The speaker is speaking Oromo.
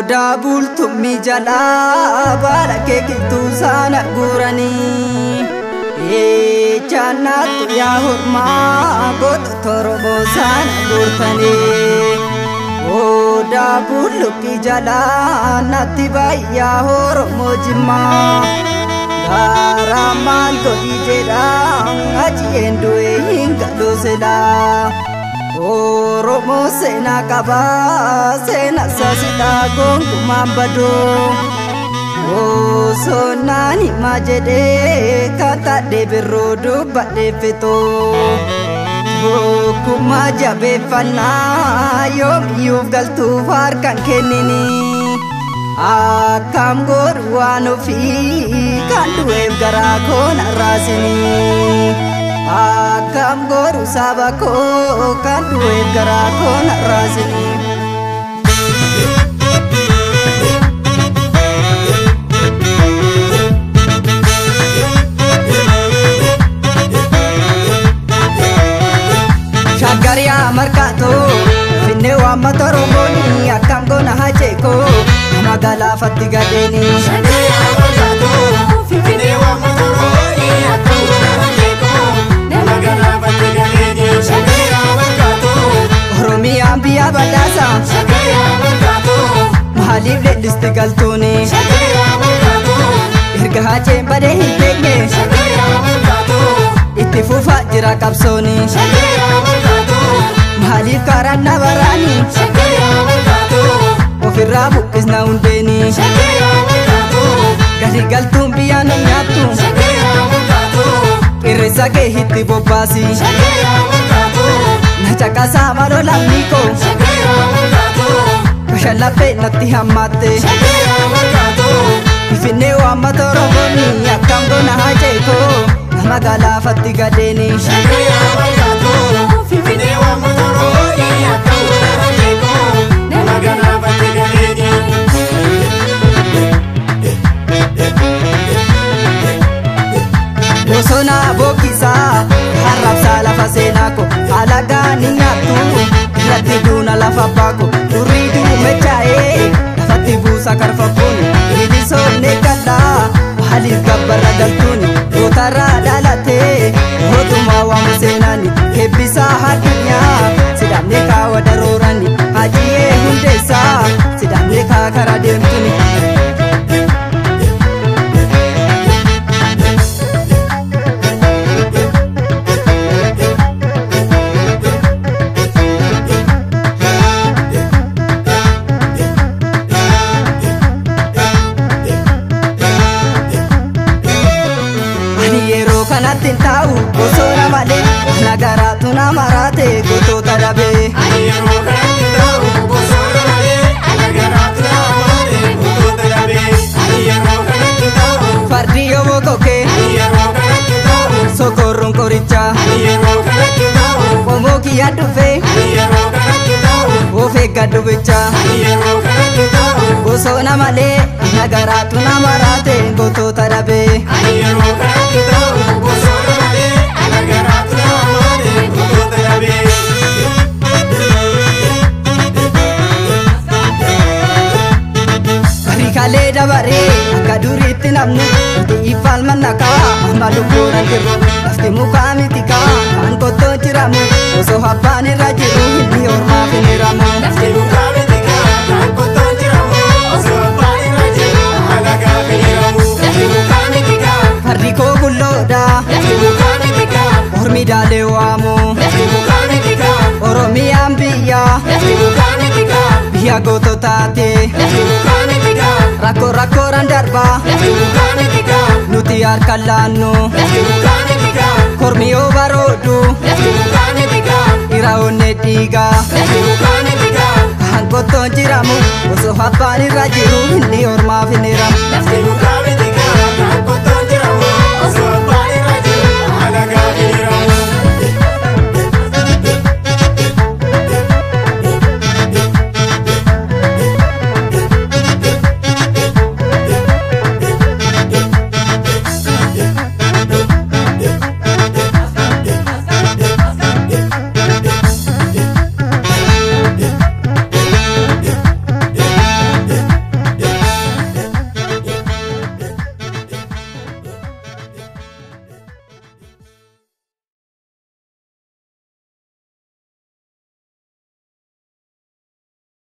Oda bultummi jala bala keekitu sana gurani Jannatu ya hurma gotu torobo sana gurtani Oda bulukki jala natti bayya horomo jimma Gara mango dijeda ngaji endue hingga dosela Oromo sena kaba sena sasita gongu mambado O sonani majede kata de berodo bade feto O kumaja befana yom yuf galtu farkan kenini Akam goruano fi kanduwe gara kona rasini Akam goru sabako kan duit garako nak rasini Shagaria markato finne wa matoromoni akam gona hajeko magala fatiga deni Shagaria markato finne wa matoromoni akam gona hajeko Oromia biya badasa Shagaya markato Mahalif lediste galtone Shagaya markato Irga hache bade hintenge Shagaya markato Itti fufa jira kapsoni Shagaya markato Mahalif karanna barani Shagaya markato Ofirra buqqisna hundeni Shagaya markato Gali galtuun biya namnyattu Shagaya markato Irrisa kee hitti bobbaasi Shagaya markato Nachakasa malo lamiko Shagaya markato Kashalape natti hammatte Shagaya markato Ifinne wamma toromoni akkam gona hajeko Nama galafatti gadeni Shagaya markato Ifinne wamma toromoni akkam gona hajeko Nama galafatti gadeni Bosona bokisa harap salah fasenako alagani nyatu irratti duna lafa bako uridu mechae lafatti buusa karfakuni idisonne kalla halil gabbara galtuni otara dalate hotuma wamu senani kebbisa hadunya sidamne kawa darorani hajiye hundesa sidamne kakara demtuni Kanatin tahu bosona male nagara tuna marate goto tadabe ayero kanatin tahu bosona male nagara tuna marate goto tadabe ayero kanatin tahu fardiyo wokoke ayero kanatin tahu sokorron koricha ayero kanatin tahu pomoki adufe ayero kanatin tahu ofe gadubecha ayero kanatin tahu bosona male nagara tuna marate goto tadabe ayero kanatin tahu Kale dabare kaduritti namnu ifal manaka malu kuran jiru lafti muka mitika kan koto jiramu oso habane rajiru hindi orma finiramu lafti muka mitika kan koto jiramu oso habane rajiru alaga finiramu lafti muka mitika fariko gulloda lafti muka mitika ormi dalewamu lafti muka mitika oromia ambiya lafti muka mitika biya goto tate lafti muka mitika Rako rako randarba lafti bukane tika nuti harkan laannu lafti bukane tika kormi obarodu lafti bukane tika iraonne dhiiga lafti bukane tika kan qottoon jiramu osoo abbaan irra jiru inni ormaaf hin hiramu